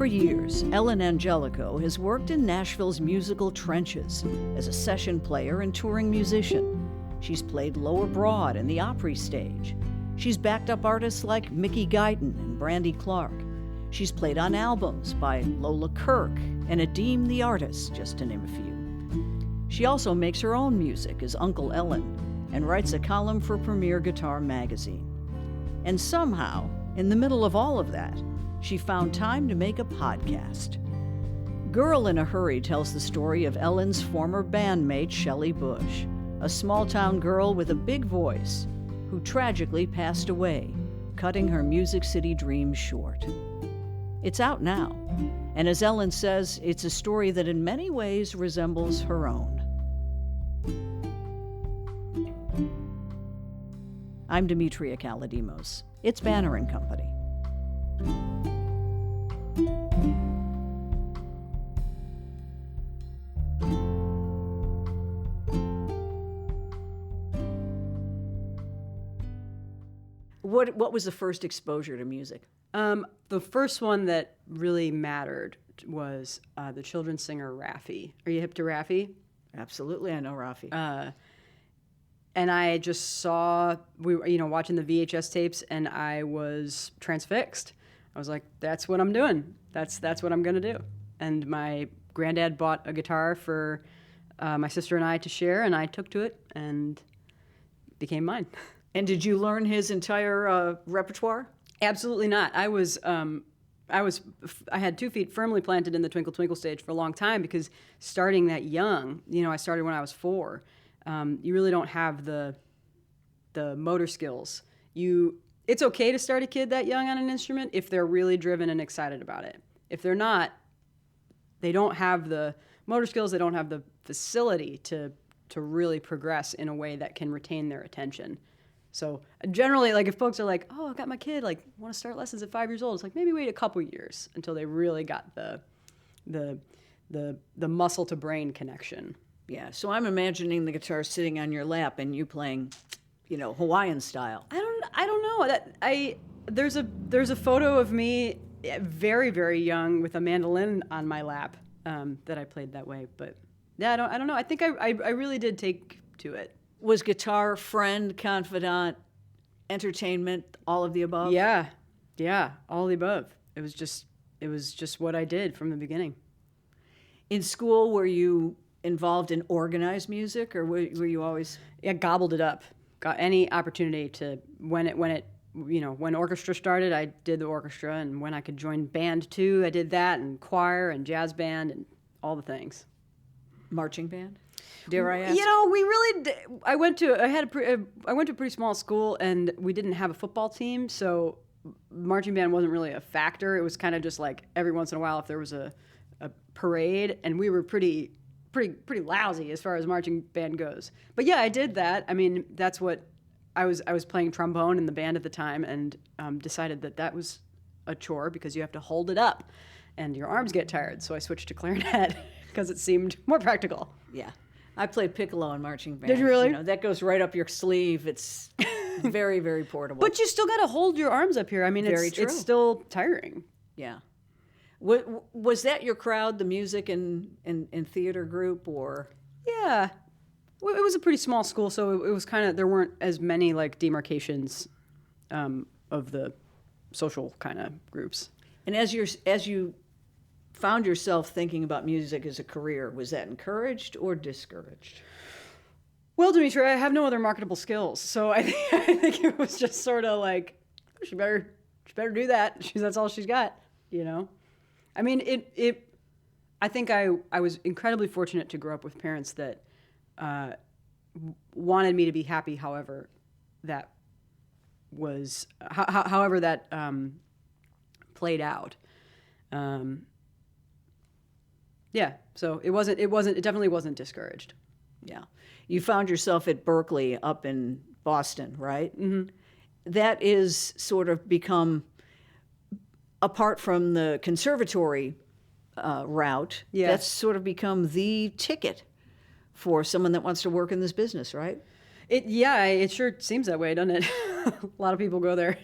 For years, Ellen Angelico has worked in Nashville's musical trenches as a session player and touring musician. She's played Lower Broad and the Opry stage. She's backed up artists like Mickey Guyton and Brandy Clark. She's played on albums by Lola Kirk and Adeem the Artist, just to name a few. She also makes her own music as Uncle Ellen and writes a column for Premier Guitar magazine. And somehow, in the middle of all of that, she found time to make a podcast. Girl in a Hurry tells the story of Ellen's former bandmate, Shelley Bush, a small-town girl with a big voice who tragically passed away, cutting her Music City dreams short. It's out now, and as Ellen says, it's a story that in many ways resembles her own. I'm Demetria Kalodimos. It's Banner & Company. What was the first exposure to music? The first one that really mattered was the children's singer Raffi. Are you hip to Raffi? Absolutely, I know Raffi. And I just saw, we were, watching the VHS tapes, and I was transfixed. I was like, that's what I'm doing. That's what I'm going to do. And my granddad bought a guitar for my sister and I to share, and I took to it, and it became mine. And did you learn his entire repertoire? Absolutely not. I had 2 feet firmly planted in the Twinkle Twinkle stage for a long time because starting that young, I started when I was 4. You really don't have the motor skills. It's okay to start a kid that young on an instrument if they're really driven and excited about it. If they're not, they don't have the motor skills. They don't have the facility to really progress in a way that can retain their attention. So generally, if folks are like, "Oh, I got my kid, want to start lessons at 5 years old," it's maybe wait a couple years until they really got the muscle to brain connection. Yeah. So I'm imagining the guitar sitting on your lap and you playing, Hawaiian style. I don't know. There's a photo of me very, very young with a mandolin on my lap that I played that way. But yeah, I don't know. I think I really did take to it. Was guitar friend, confidant, entertainment, all of the above? Yeah, all of the above. It was just what I did from the beginning. In school, were you involved in organized music, or were you always? Yeah, gobbled it up. Got any opportunity to when orchestra started, I did the orchestra, and when I could join band too, I did that, and choir and jazz band and all the things. Marching band? Dare I ask? We really did. I went to a pretty small school, and we didn't have a football team, so marching band wasn't really a factor. It was kind of just every once in a while if there was a parade, and we were pretty lousy as far as marching band goes. But yeah, I did that. I mean, that's what I was playing trombone in the band at the time, and decided that was a chore because you have to hold it up, and your arms get tired. So I switched to clarinet because it seemed more practical. Yeah. I played piccolo in marching band. Did you really? That goes right up your sleeve. It's very, very portable. But you still got to hold your arms up here. I mean, it's still tiring. Yeah. Was that your crowd, the music and theater group, or? Yeah. Well, it was a pretty small school, so it was kind of, there weren't as many demarcations of the social kind of groups. And as you found yourself thinking about music as a career, was that encouraged or discouraged? Well, Demetria, I have no other marketable skills, so I think it was just sort of she better do that. That's all she's got, I mean, I think I was incredibly fortunate to grow up with parents that wanted me to be happy, however that was, however that played out. Yeah, so it definitely wasn't discouraged. Yeah. You found yourself at Berkeley up in Boston, right? Mm-hmm. That is sort of become, apart from the conservatory route, that's sort of become the ticket for someone that wants to work in this business, right? It sure seems that way, doesn't it? A lot of people go there.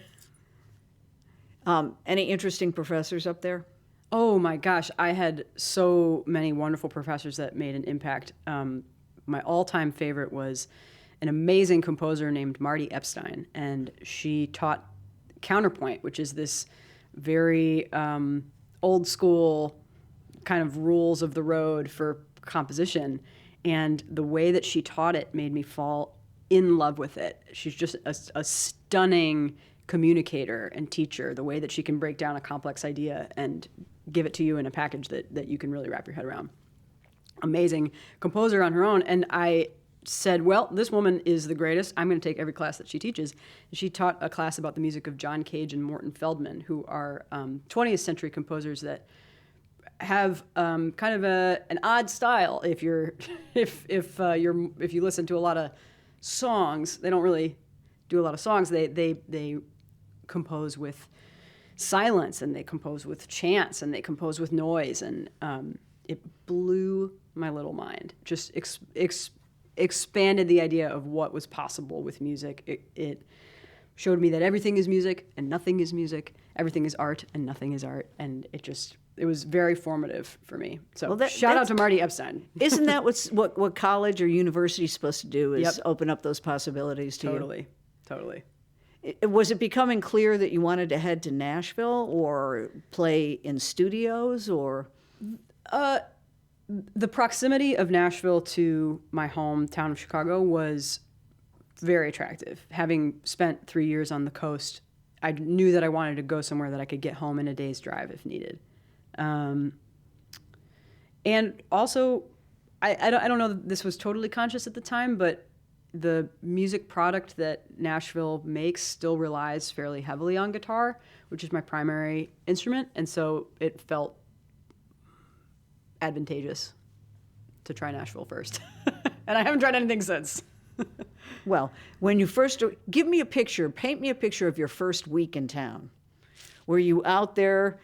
Any interesting professors up there? Oh my gosh, I had so many wonderful professors that made an impact. My all-time favorite was an amazing composer named Marty Epstein, and she taught counterpoint, which is this very old school kind of rules of the road for composition. And the way that she taught it made me fall in love with it. She's just a stunning communicator and teacher, the way that she can break down a complex idea and give it to you in a package that you can really wrap your head around. Amazing composer on her own. And I said, well, this woman is the greatest. I'm going to take every class that she teaches. And she taught a class about the music of John Cage and Morton Feldman, who are 20th century composers that have kind of an odd style. If you listen to a lot of songs, they don't really do a lot of songs. They compose with silence, and they compose with chants, and they compose with noise, and it blew my little mind. Just expanded the idea of what was possible with music. It showed me that everything is music and nothing is music. Everything is art and nothing is art. And it was very formative for me. So shout out to Marty Epstein. Isn't that what college or university is supposed to do, is open up those possibilities to you? Totally. Was it becoming clear that you wanted to head to Nashville or play in studios, or? The proximity of Nashville to my hometown of Chicago was very attractive. Having spent 3 years on the coast, I knew that I wanted to go somewhere that I could get home in a day's drive if needed. And also, I don't know that this was totally conscious at the time, but the music product that Nashville makes still relies fairly heavily on guitar, which is my primary instrument. And so it felt advantageous to try Nashville first. And I haven't tried anything since. Well, when you first, paint me a picture of your first week in town. Were you out there,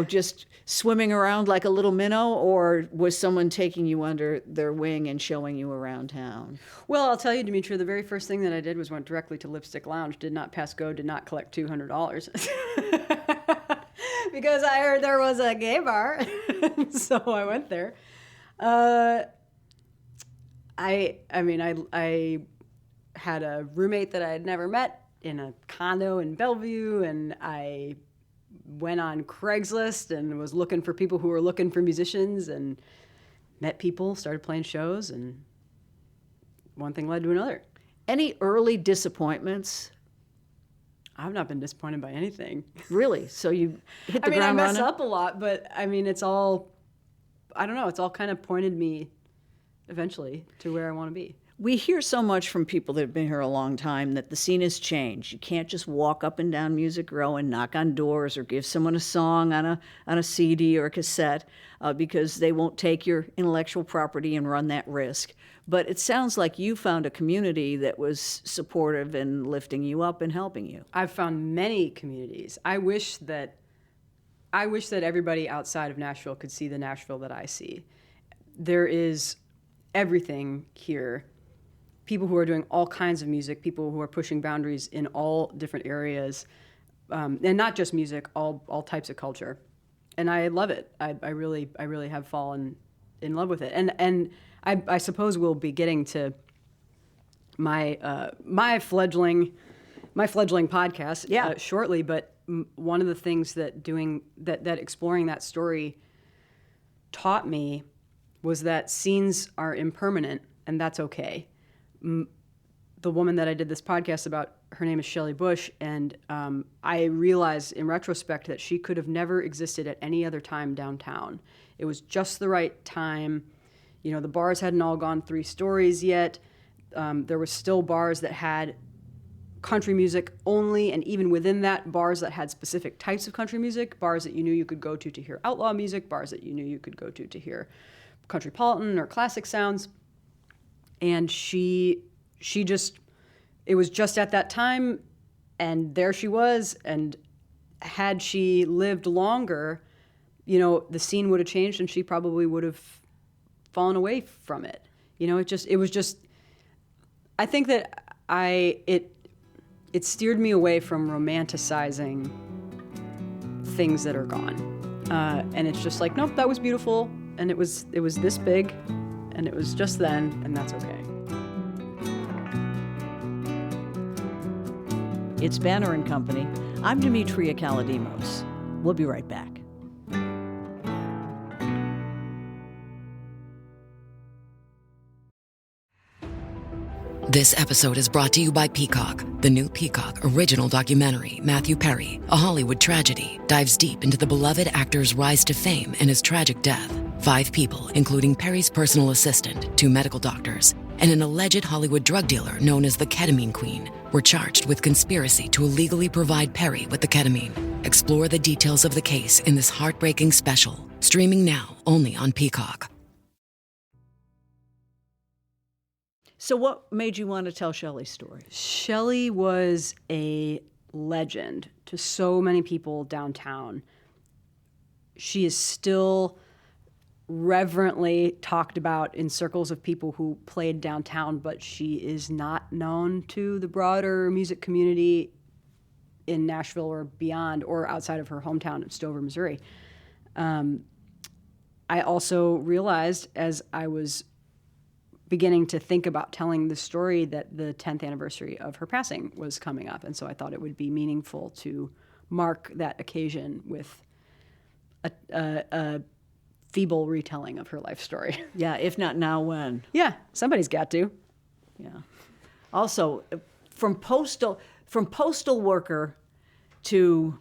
just swimming around like a little minnow, or was someone taking you under their wing and showing you around town? Well, I'll tell you, Demetria, the very first thing that I did was went directly to Lipstick Lounge, did not pass go, did not collect $200. Because I heard there was a gay bar. So I went there. I had a roommate that I had never met in a condo in Bellevue, and I went on Craigslist and was looking for people who were looking for musicians, and met people, started playing shows, and one thing led to another. Any early disappointments? I've not been disappointed by anything. Really? So you hit the ground running? I mess up a lot, but it's all, I don't know, it's all kind of pointed me eventually to where I want to be. We hear so much from people that have been here a long time that the scene has changed. You can't just walk up and down Music Row and knock on doors or give someone a song on a CD or a cassette because they won't take your intellectual property and run that risk. But it sounds like you found a community that was supportive and lifting you up and helping you. I've found many communities. I wish that everybody outside of Nashville could see the Nashville that I see. There is everything here. People who are doing all kinds of music, people who are pushing boundaries in all different areas, and not just music, all types of culture. And I love it. I really have fallen in love with it. And I suppose we'll be getting to my fledgling podcast shortly. But one of the things that exploring that story taught me was that scenes are impermanent, and that's okay. The woman that I did this podcast about, her name is Shelley Bush, and I realized in retrospect that she could have never existed at any other time downtown. It was just the right time. The bars hadn't all gone 3 stories yet. There were still bars that had country music only, and even within that, bars that had specific types of country music, bars that you knew you could go to hear outlaw music, bars that you knew you could go to hear countrypolitan or classic sounds. And it was just at that time, and there she was, and had she lived longer, the scene would have changed, and she probably would have fallen away from it. I think that it steered me away from romanticizing things that are gone. And it's just like, nope, that was beautiful, and it was this big, and it was just then, and that's okay. It's Banner and Company. I'm Demetria Kalodimos. We'll be right back. This episode is brought to you by Peacock. The new Peacock original documentary, Matthew Perry, A Hollywood Tragedy, dives deep into the beloved actor's rise to fame and his tragic death. 5 people, including Perry's personal assistant, 2 medical doctors, and an alleged Hollywood drug dealer known as the Ketamine Queen, were charged with conspiracy to illegally provide Perry with the ketamine. Explore the details of the case in this heartbreaking special, streaming now only on Peacock. So what made you want to tell Shelley's story? Shelley was a legend to so many people downtown. She is still reverently talked about in circles of people who played downtown, but she is not known to the broader music community in Nashville or beyond, or outside of her hometown of Stover, Missouri. I also realized as I was beginning to think about telling the story that the 10th anniversary of her passing was coming up. And so I thought it would be meaningful to mark that occasion with a feeble retelling of her life story. Yeah, if not now, when? Yeah, somebody's got to. Yeah. Also, from postal worker to,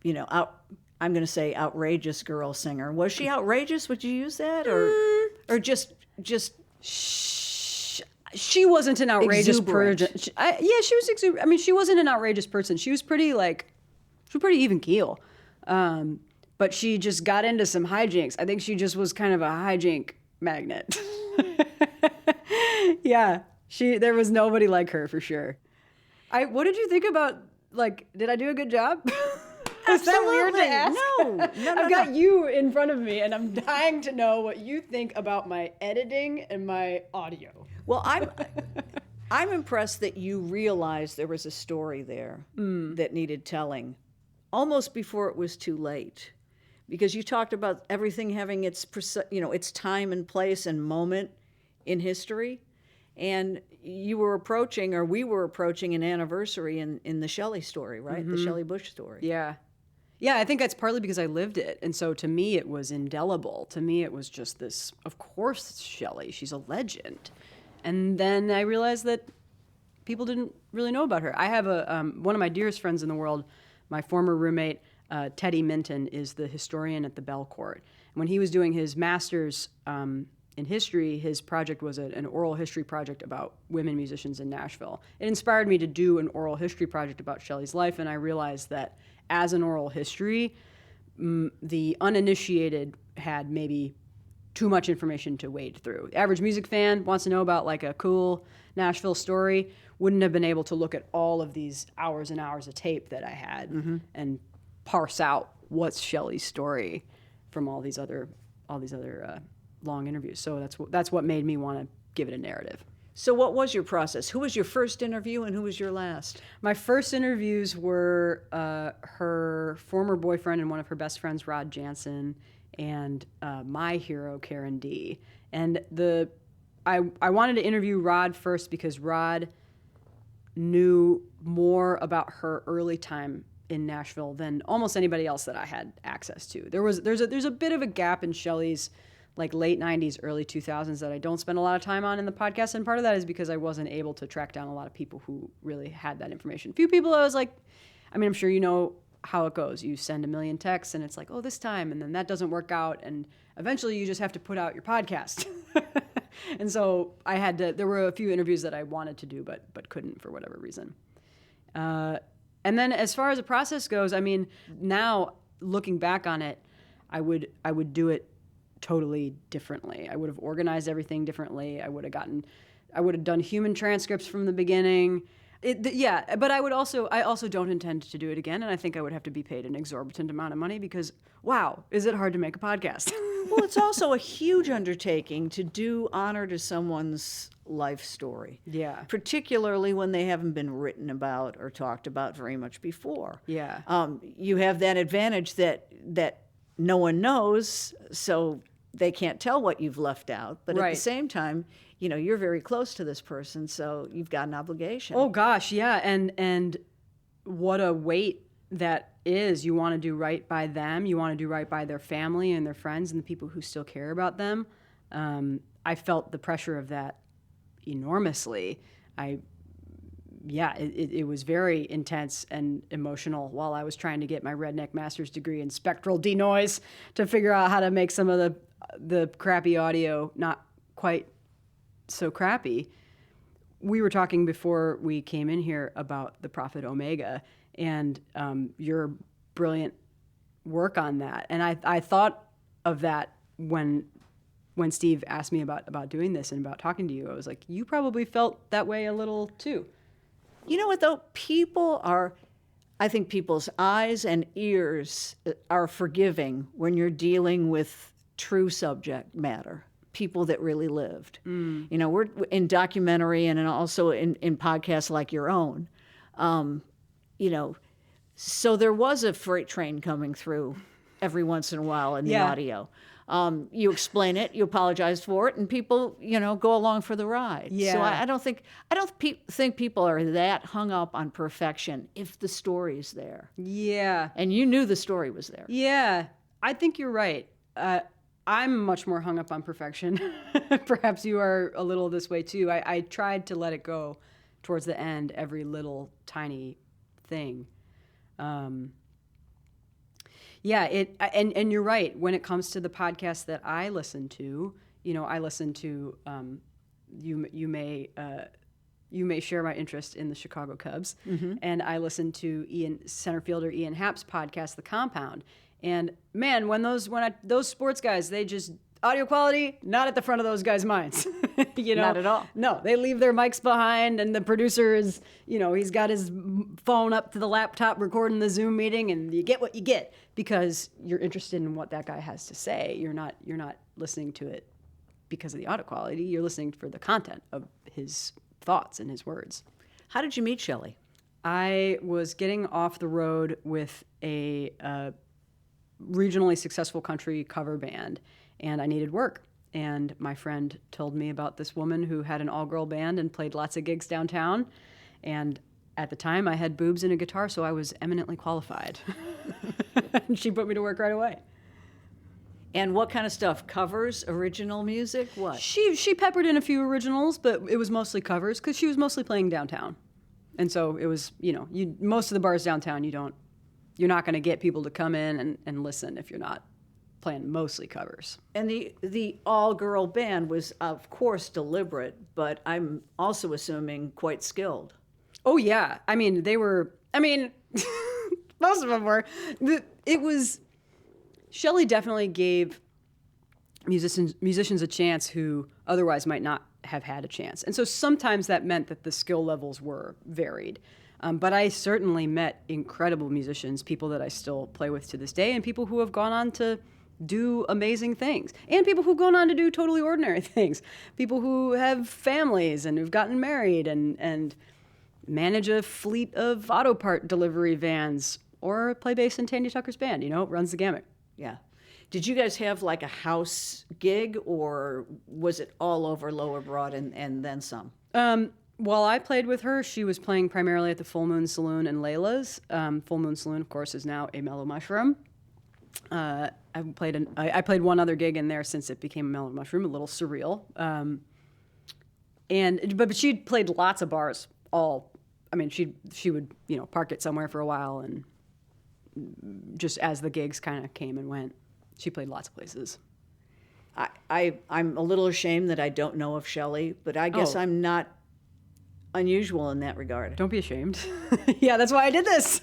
I'm going to say outrageous girl singer. Was she outrageous? Would you use that, or just? She wasn't an outrageous Exuberant. person. She was exuberant. I mean, she wasn't an outrageous person. She was pretty even keel. But she just got into some hijinks. I think she just was kind of a hijink magnet. Yeah, there was nobody like her for sure. What did you think about, did I do a good job? Is that weird to ask? No. I've got you in front of me, and I'm dying to know what you think about my editing and my audio. Well, I'm impressed that you realized there was a story there that needed telling almost before it was too late. Because you talked about everything having its time and place and moment in history. And we were approaching an anniversary in the Shelley story, right? Mm-hmm. The Shelley Bush story. Yeah. Yeah, I think that's partly because I lived it. And so to me, it was indelible. To me, it was just this, of course, Shelley, she's a legend. And then I realized that people didn't really know about her. I have one of my dearest friends in the world, my former roommate, Teddy Minton, is the historian at the Bell Court. And when he was doing his master's in history, his project was an oral history project about women musicians in Nashville. It inspired me to do an oral history project about Shelley's life, and I realized that as an oral history, the uninitiated had maybe too much information to wade through. The average music fan wants to know about a cool Nashville story, wouldn't have been able to look at all of these hours and hours of tape that I had and parse out what's Shelley's story from all these other long interviews. So that's what made me want to give it a narrative. So what was your process? Who was your first interview and who was your last? My first interviews were her former boyfriend and one of her best friends, Rod Jansen, and my hero, Karen D. And I wanted to interview Rod first because Rod knew more about her early time in Nashville than almost anybody else that I had access to. There's a bit of a gap in Shelley's late 90s, early 2000s that I don't spend a lot of time on in the podcast, and part of that is because I wasn't able to track down a lot of people who really had that information. Few people I was I'm sure you know how it goes. You send a million texts and it's this time, and then that doesn't work out, and eventually you just have to put out your podcast. And so there were a few interviews that I wanted to do but couldn't for whatever reason. And then as far as the process goes, now looking back on it, I would do it totally differently. I would have organized everything differently. I would have done human transcripts from the beginning. But I also don't intend to do it again, and I think I would have to be paid an exorbitant amount of money because, wow, is it hard to make a podcast? Well, it's also a huge undertaking to do honor to someone's life story. Yeah. Particularly when they haven't been written about or talked about very much before. Yeah. You have that advantage that no one knows, so they can't tell what you've left out. But at Right. the same time, you're very close to this person, so you've got an obligation. Oh gosh, yeah, and what a weight that is. You want to do right by them. You want to do right by their family and their friends and the people who still care about them. I felt the pressure of that enormously. It was very intense and emotional while I was trying to get my redneck master's degree in spectral denoise to figure out how to make some of the crappy audio not quite so crappy. We were talking before we came in here about the Prophet Omega and your brilliant work on that. And I thought of that when Steve asked me about doing this and about talking to you. I was like, you probably felt that way a little too. You know what, though? I think people's eyes and ears are forgiving when you're dealing with true subject matter, people that really lived. We're in documentary and also in podcasts like your own. So there was a freight train coming through every once in a while in the audio. You explain it, you apologize for it, and people, go along for the ride. Yeah. So I don't think people are that hung up on perfection if the story's there. Yeah. And you knew the story was there. Yeah, I think you're right. I'm much more hung up on perfection. Perhaps you are a little this way too. I tried to let it go towards the end, every little tiny thing. And you're right. When it comes to the podcast that I listen to, I listen to, you may share my interest in the Chicago Cubs, and I listen to center fielder Ian Happ's podcast, The Compound. And man, when those sports guys, they just audio quality not at the front of those guys' minds. Not at all. No, they leave their mics behind, and the producer is, he's got his phone up to the laptop recording the Zoom meeting, and you get what you get because you're interested in what that guy has to say. You're not listening to it because of the audio quality. You're listening for the content of his thoughts and his words. How did you meet Shelley? I was getting off the road with a regionally successful country cover band, and I needed work. And my friend told me about this woman who had an all-girl band and played lots of gigs downtown. And at the time, I had boobs and a guitar, so I was eminently qualified. And she put me to work right away. And what kind of stuff? Covers, original music, what? She peppered in a few originals, but it was mostly covers because she was mostly playing downtown. And so it was, most of the bars downtown, you're not going to get people to come in and listen if you're not playing mostly covers. And the all-girl band was, of course, deliberate, but I'm also assuming quite skilled. Oh, yeah. Most of them were. Shelley definitely gave musicians a chance who otherwise might not have had a chance. And so sometimes that meant that the skill levels were varied. But I certainly met incredible musicians, people that I still play with to this day, and people who have gone on to do amazing things, and people who've gone on to do totally ordinary things, people who have families and who've gotten married and manage a fleet of auto part delivery vans or play bass in Tanya Tucker's band. It runs the gamut. Yeah. Did you guys have like a house gig, or was it all over Lower Broad and then some? While I played with her, she was playing primarily at the Full Moon Saloon and Layla's. Full Moon Saloon, of course, is now a Mellow Mushroom. I played one other gig in there since it became a Mellow Mushroom, a little surreal. But she'd played lots of bars. She would park it somewhere for a while, and just as the gigs kind of came and went, she played lots of places. I'm a little ashamed that I don't know of Shelley, but I guess I'm not unusual in that regard. Don't be ashamed. Yeah, that's why I did this.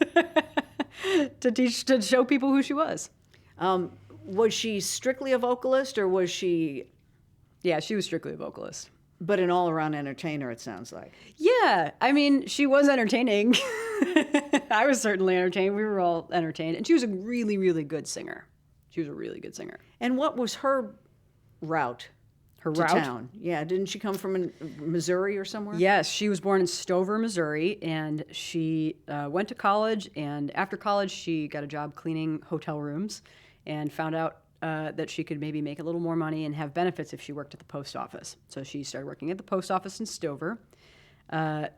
to show people who she was. Was she strictly a vocalist, or was she... Yeah, she was strictly a vocalist. But an all-around entertainer, it sounds like. Yeah, she was entertaining. I was certainly entertained. We were all entertained. And she was a really, really good singer. And what was her route? Her to route? Town. Yeah, didn't she come from Missouri or somewhere? Yes, she was born in Stover, Missouri, and she went to college, and after college she got a job cleaning hotel rooms, and found out that she could maybe make a little more money and have benefits if she worked at the post office. So she started working at the post office in Stover,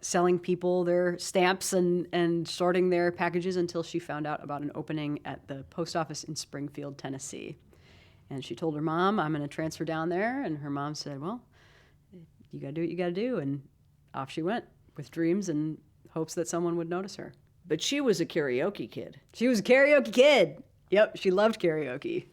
selling people their stamps and sorting their packages until she found out about an opening at the post office in Springfield, Tennessee. And she told her mom, I'm going to transfer down there. And her mom said, well, you got to do what you got to do. And off she went with dreams and hopes that someone would notice her. But she was a karaoke kid. She was a karaoke kid. Yep, she loved karaoke.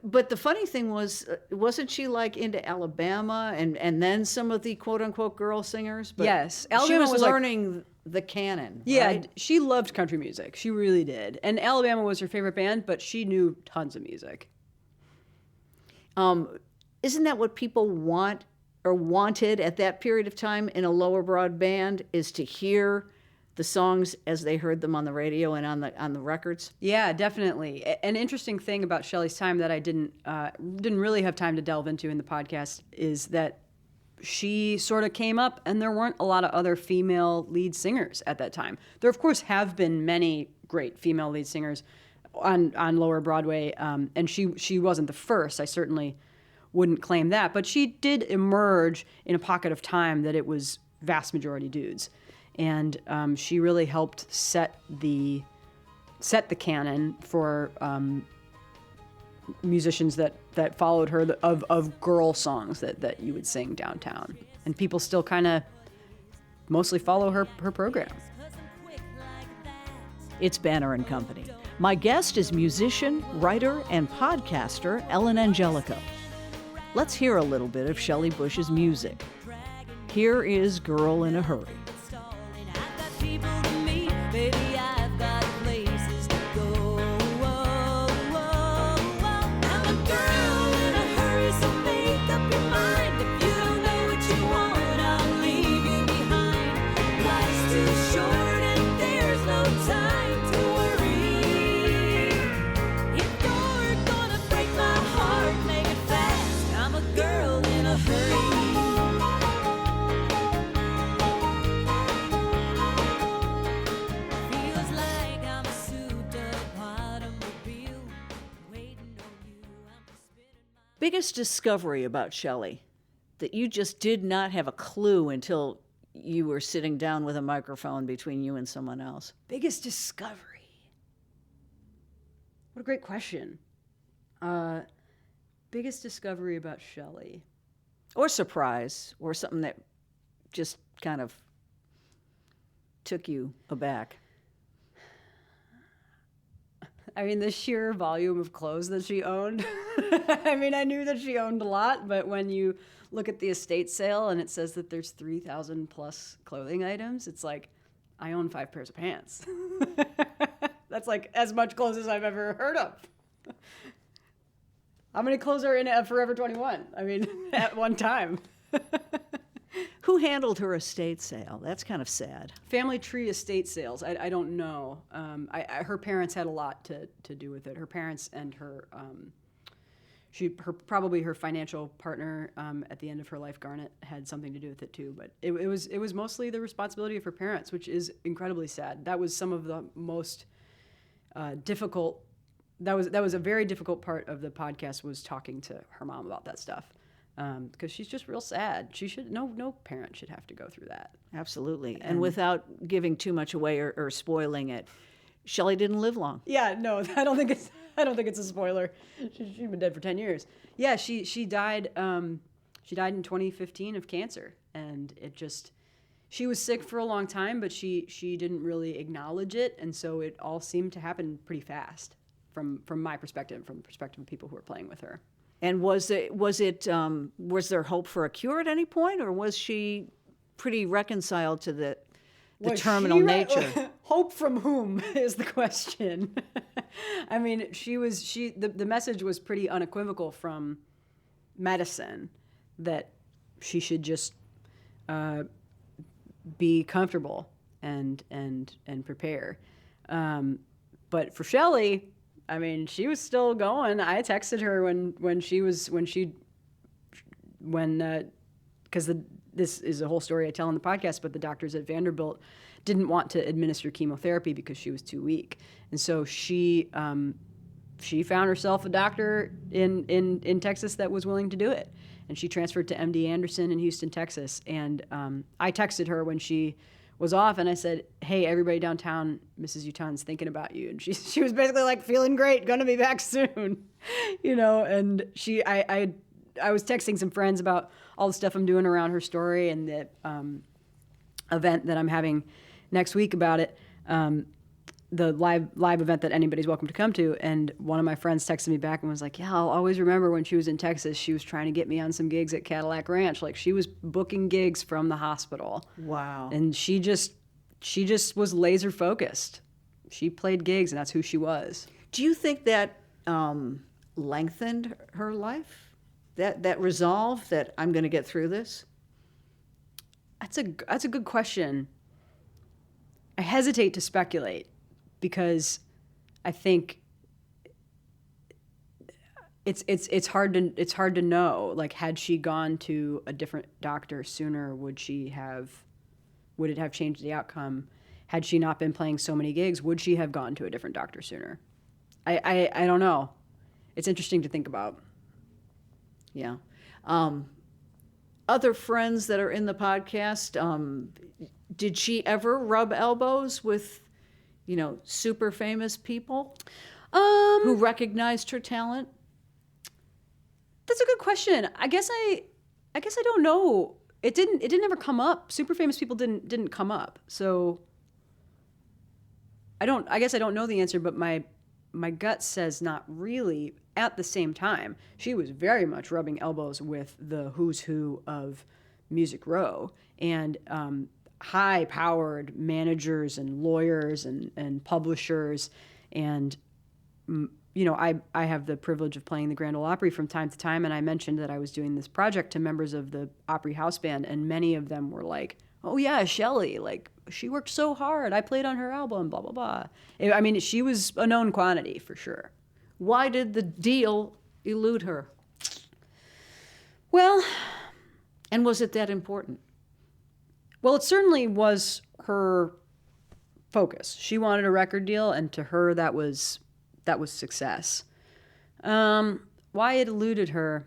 But the funny thing was, wasn't she like into Alabama and then some of the quote unquote girl singers? But yes, Alabama was learning the canon. Yeah, right? She loved country music. She really did. And Alabama was her favorite band, but she knew tons of music. Isn't that what people want or wanted at that period of time in a lower broad band, is to hear the songs as they heard them on the radio and on the records? Yeah, definitely. An interesting thing about Shelley's time that I didn't really have time to delve into in the podcast is that she sort of came up and there weren't a lot of other female lead singers at that time. There, of course, have been many great female lead singers on lower Broadway, and she wasn't the first. I certainly wouldn't claim that, but she did emerge in a pocket of time that it was vast majority dudes. And she really helped set the canon for musicians that followed her of girl songs that you would sing downtown. And people still kind of mostly follow her program. It's Banner and Company. My guest is musician, writer, and podcaster Ellen Angelico. Let's hear a little bit of Shelley Bush's music. Here is Girl in a Hurry. Biggest discovery about Shelley that you just did not have a clue until you were sitting down with a microphone between you and someone else? Biggest discovery? What a great question. Biggest discovery about Shelley? Or surprise, or something that just kind of took you aback. I mean, the sheer volume of clothes that she owned. I mean, I knew that she owned a lot, but when you look at the estate sale and it says that there's 3,000 plus clothing items, it's like, I own 5 pairs of pants. That's like as much clothes as I've ever heard of. How many clothes are in Forever 21? I mean, at one time. Who handled her estate sale? That's kind of sad. Family tree estate sales. I don't know. Her parents had a lot to do with it. Her parents and her probably her financial partner at the end of her life, Garnet, had something to do with it too. But it was mostly the responsibility of her parents, which is incredibly sad. That was some of the most difficult. That was a very difficult part of the podcast, was talking to her mom about that stuff. Because she's just real sad. No parent should have to go through that. Absolutely. And without giving too much away or spoiling it, Shelley didn't live long. Yeah, no, I don't think it's a spoiler. She's been dead for 10 years. Yeah, she died. She died in 2015 of cancer, and she was sick for a long time, but she didn't really acknowledge it, and so it all seemed to happen pretty fast, from my perspective, from the perspective of people who were playing with her. And was there hope for a cure at any point, or was she pretty reconciled to the terminal nature? Hope from whom is the question. I mean, the message was pretty unequivocal from medicine that she should just be comfortable and prepare. But for Shelley, I mean, she was still going. I texted her because this is a whole story I tell in the podcast, but the doctors at Vanderbilt didn't want to administer chemotherapy because she was too weak. And so she she found herself a doctor in Texas that was willing to do it. And she transferred to MD Anderson in Houston, Texas. And I texted her when she was off, and I said, hey, everybody downtown, Mrs. Uton's thinking about you. And she was basically like, feeling great, gonna be back soon, and I was texting some friends about all the stuff I'm doing around her story and the event that I'm having next week about it, the live event that anybody's welcome to come to. And one of my friends texted me back and was like, yeah, I'll always remember when she was in Texas, she was trying to get me on some gigs at Cadillac Ranch. Like, she was booking gigs from the hospital. Wow. And she just was laser focused. She played gigs, and that's who she was. Do you think that lengthened her life? That resolve that I'm going to get through this? That's a good question. I hesitate to speculate because I think it's hard to know. Like, had she gone to a different doctor sooner, would it have changed the outcome? Had she not been playing so many gigs, would she have gone to a different doctor sooner? I don't know. It's interesting to think about. Yeah. Other friends that are in the podcast, did she ever rub elbows with, super famous people who recognized her talent? That's a good question. I guess I don't know. It didn't ever come up. Super famous people didn't come up. So I guess I don't know the answer, but my gut says not really. At the same time, she was very much rubbing elbows with the who's who of Music Row and high-powered managers and lawyers and publishers. And, I have the privilege of playing the Grand Ole Opry from time to time, and I mentioned that I was doing this project to members of the Opry House Band, and many of them were like, oh, yeah, Shelley, like, she worked so hard. I played on her album, blah, blah, blah. I mean, she was a known quantity for sure. Why did the deal elude her? Well, and was it that important? Well, it certainly was her focus. She wanted a record deal, and to her, that was success. Why it eluded her?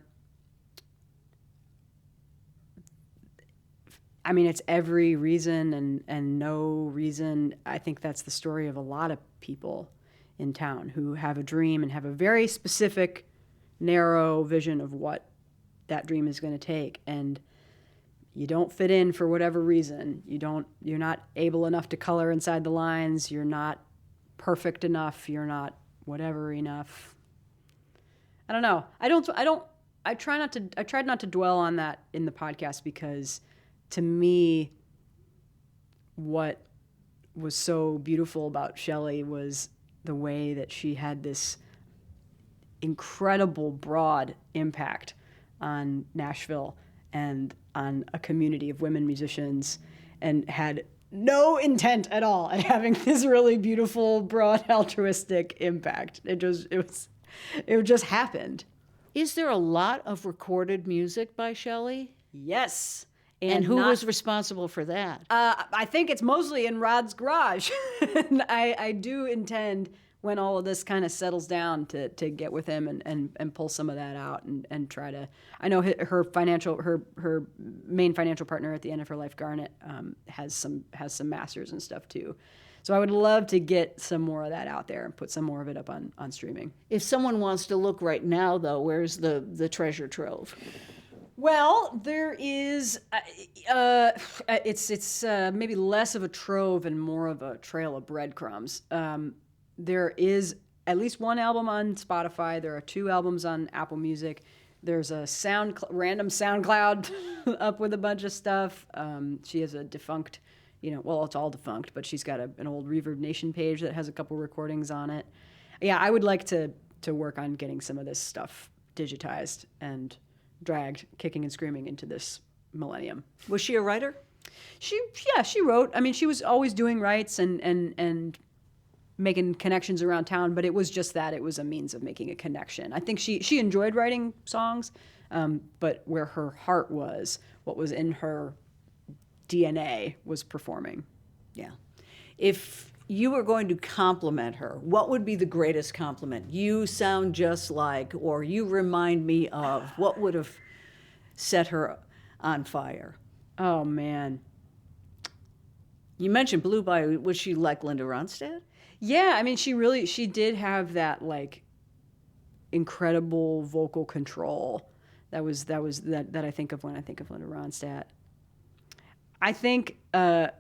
I mean, it's every reason and no reason. I think that's the story of a lot of people in town who have a dream and have a very specific, narrow vision of what that dream is going to take. And you don't fit in for whatever reason. You're not able enough to color inside the lines. You're not perfect enough. You're not whatever enough. I don't know. I tried not to dwell on that in the podcast because to me, what was so beautiful about Shelley was the way that she had this incredible broad impact on Nashville and on a community of women musicians, and had no intent at all at having this really beautiful, broad, altruistic impact. It just happened. Is there a lot of recorded music by Shelley? Yes. And who was responsible for that? I think it's mostly in Rod's garage. And I do intend, when all of this kind of settles down, to get with him and pull some of that out and try to. I know her main financial partner at the end of her life, Garnet, has some masters and stuff too. So I would love to get some more of that out there and put some more of it up on streaming. If someone wants to look right now, though, where's the treasure trove? Well, there is. It's maybe less of a trove and more of a trail of breadcrumbs. There is at least one album on Spotify. There are 2 albums on Apple Music. There's a random SoundCloud up with a bunch of stuff. She has a defunct, it's all defunct, but she's got an old Reverb Nation page that has a couple recordings on it. Yeah, I would like to work on getting some of this stuff digitized and dragged kicking and screaming into this millennium. Was she a writer? She wrote. I mean, she was always doing writes and making connections around town, but it was just that. It was a means of making a connection. I think she enjoyed writing songs, but where her heart was, what was in her DNA, was performing. Yeah. If you were going to compliment her, what would be the greatest compliment? You sound just like, or you remind me of. What would have set her on fire? Oh, man. You mentioned Blue Bayou. Was she like Linda Ronstadt? Yeah, I mean, she did have that, like, incredible vocal control. That I think of when I think of Linda Ronstadt. I think, I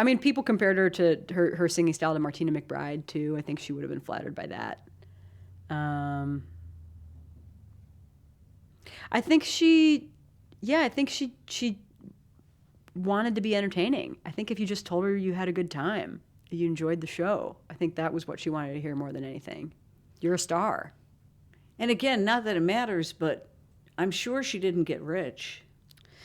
mean, people compared her to her singing style to Martina McBride too. I think she would have been flattered by that. I think she wanted to be entertaining. I think if you just told her you had a good time, you enjoyed the show, I think that was what she wanted to hear more than anything. You're a star. And again, not that it matters, but I'm sure she didn't get rich.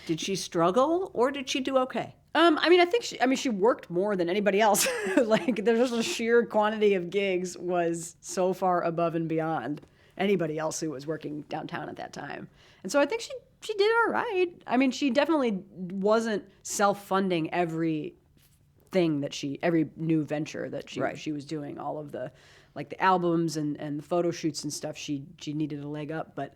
Did she struggle, or did she do okay? I mean, she worked more than anybody else. Like, there's just a sheer quantity of gigs was so far above and beyond anybody else who was working downtown at that time. And so I think she did all right. I mean, she definitely wasn't self-funding every new venture that she was doing. All of the, like, the albums and the photo shoots and stuff. She needed a leg up, but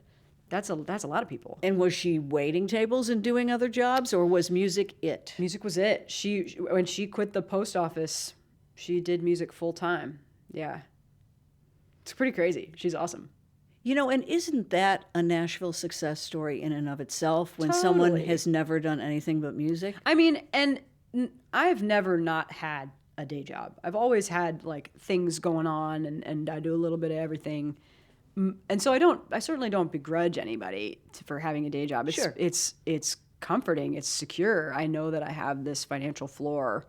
that's a lot of people. And was she waiting tables and doing other jobs, or was music it? Music was it. When she quit the post office, she did music full time. Yeah. It's pretty crazy. She's awesome. You know, and isn't that a Nashville success story in and of itself, when Totally. someone has never done anything but music? I mean, and I've never not had a day job. I've always had, like, things going on, and I do a little bit of everything. And so I certainly don't begrudge anybody for having a day job. Sure. It's comforting. It's secure. I know that I have this financial floor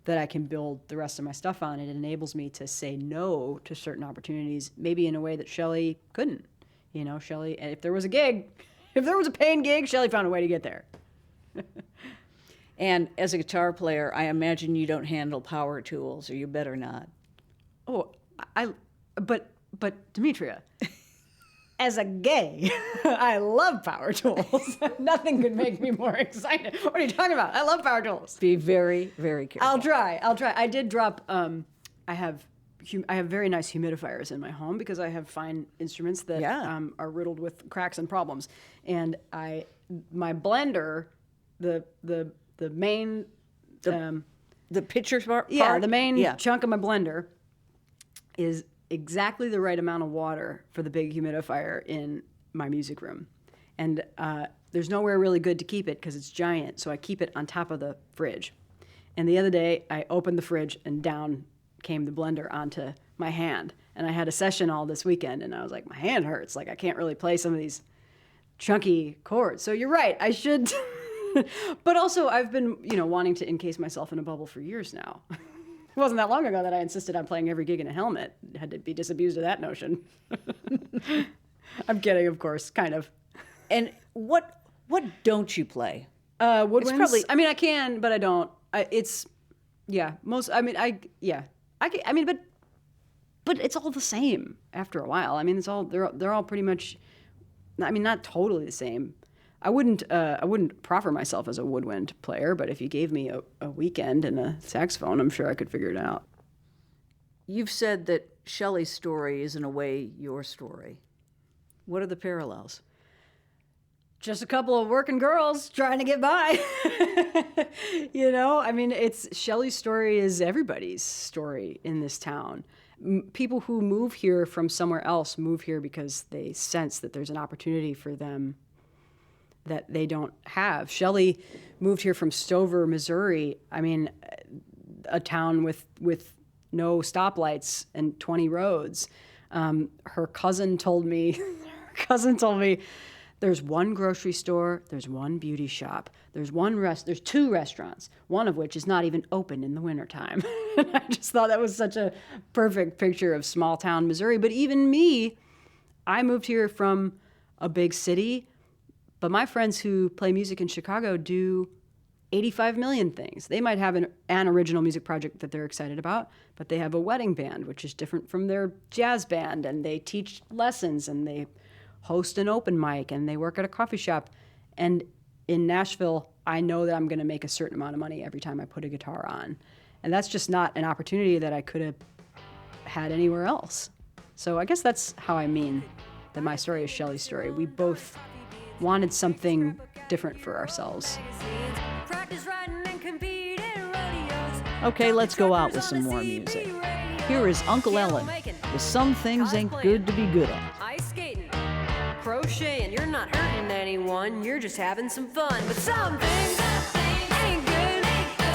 that I can build the rest of my stuff on. It enables me to say no to certain opportunities, maybe in a way that Shelley couldn't. You know, Shelley, if there was a paying gig, Shelley found a way to get there. And as a guitar player, I imagine you don't handle power tools, or you better not. Oh, but Demetria, as a gay, I love power tools. Nothing could make me more excited. What are you talking about? I love power tools. Be very, very careful. I'll try. I did drop. I have very nice humidifiers in my home because I have fine instruments that are riddled with cracks and problems. And my blender, the main the pitcher part. Yeah, the main chunk of my blender is exactly the right amount of water for the big humidifier in my music room. And there's nowhere really good to keep it because it's giant, so I keep it on top of the fridge. And the other day, I opened the fridge, and down came the blender onto my hand. And I had a session all this weekend, and I was like, my hand hurts. Like, I can't really play some of these chunky chords. So you're right, I should. But also, I've been, wanting to encase myself in a bubble for years now. It wasn't that long ago that I insisted on playing every gig in a helmet. I had to be disabused of that notion. I'm kidding, of course, kind of. And what don't you play? Woodwinds. I mean, I can, but I don't. But it's all the same after a while. I mean, they're all pretty much. I mean, not totally the same. I wouldn't proffer myself as a woodwind player, but if you gave me a weekend and a saxophone, I'm sure I could figure it out. You've said that Shelley's story is in a way your story. What are the parallels? Just a couple of working girls trying to get by. I mean, Shelley's story is everybody's story in this town. People who move here from somewhere else move here because they sense that there's an opportunity for them that they don't have. Shelley moved here from Stover, Missouri. I mean, a town with no stoplights and 20 roads. Her cousin told me, there's one grocery store, there's one beauty shop, there's two restaurants, one of which is not even open in the wintertime. I just thought that was such a perfect picture of small town Missouri. But even me, I moved here from a big city. But my friends who play music in Chicago do 85 million things. They might have an original music project that they're excited about, but they have a wedding band, which is different from their jazz band, and they teach lessons, and they host an open mic, and they work at a coffee shop. And in Nashville, I know that I'm going to make a certain amount of money every time I put a guitar on. And that's just not an opportunity that I could have had anywhere else. So I guess that's how I mean that my story is Shelley's story. We both wanted something different for ourselves. Okay, let's go out with some more music. Here is Uncle Ellen with Some Things Ain't Good to Be Good At. Ice skating, crocheting, you're not hurting anyone, you're just having some fun. But some things ain't good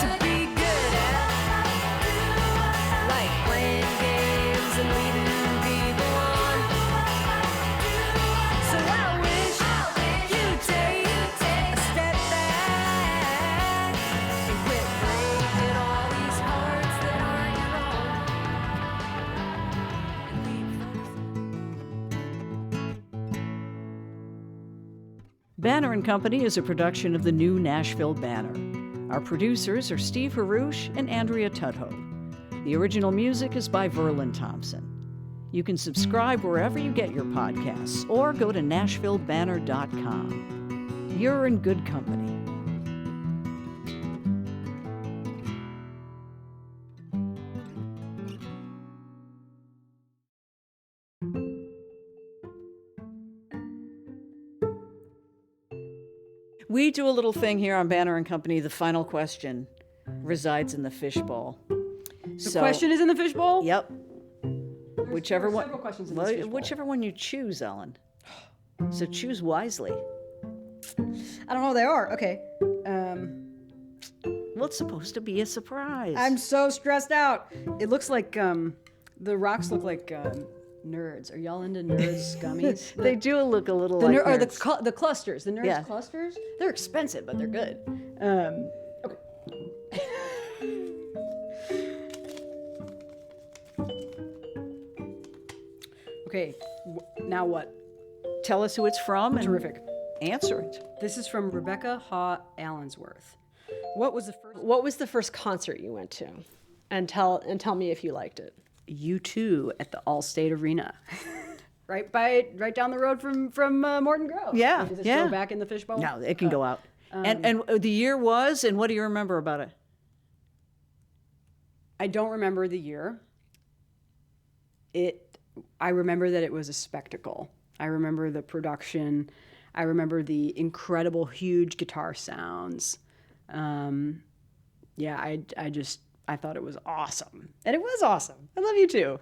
to be good at. Like playing games and leading people on. So I wish you'd take a step back and quit breaking all these hearts that aren't your own. Banner and Company is a production of the new Nashville Banner. Our producers are Steve Haruch and Andrea Tudhope. The original music is by Verlin Thompson. You can subscribe wherever you get your podcasts or go to NashvilleBanner.com. You're in good company. We do a little thing here on Banner and Company. The final question resides in the fishbowl. The question is in the fishbowl? Yep. Whichever one. several questions in this fishbowl. Whichever one you choose, Ellen. So choose wisely. I don't know what they are. Okay. Well, it's supposed to be a surprise. I'm so stressed out. It looks like the rocks look like nerds. Are y'all into nerds gummies? They do look a little like Or nerds. the clusters. The nerds Yeah. clusters. They're expensive, but they're good. Okay. Okay. Now what? Tell us who it's from and Terrific. answer it. This is from Rebecca Haw Allensworth. What was the first Concert you went to? And tell me if you liked it. U2 at the Allstate Arena? right down the road from Morton Grove. Yeah, Does it yeah. go back in the fishbowl? No, it can go out. And the year was, and what do you remember about it? I don't remember the year. I remember that it was a spectacle. I remember the production. I remember the incredible, huge guitar sounds. I thought it was awesome. And it was awesome. I love you too.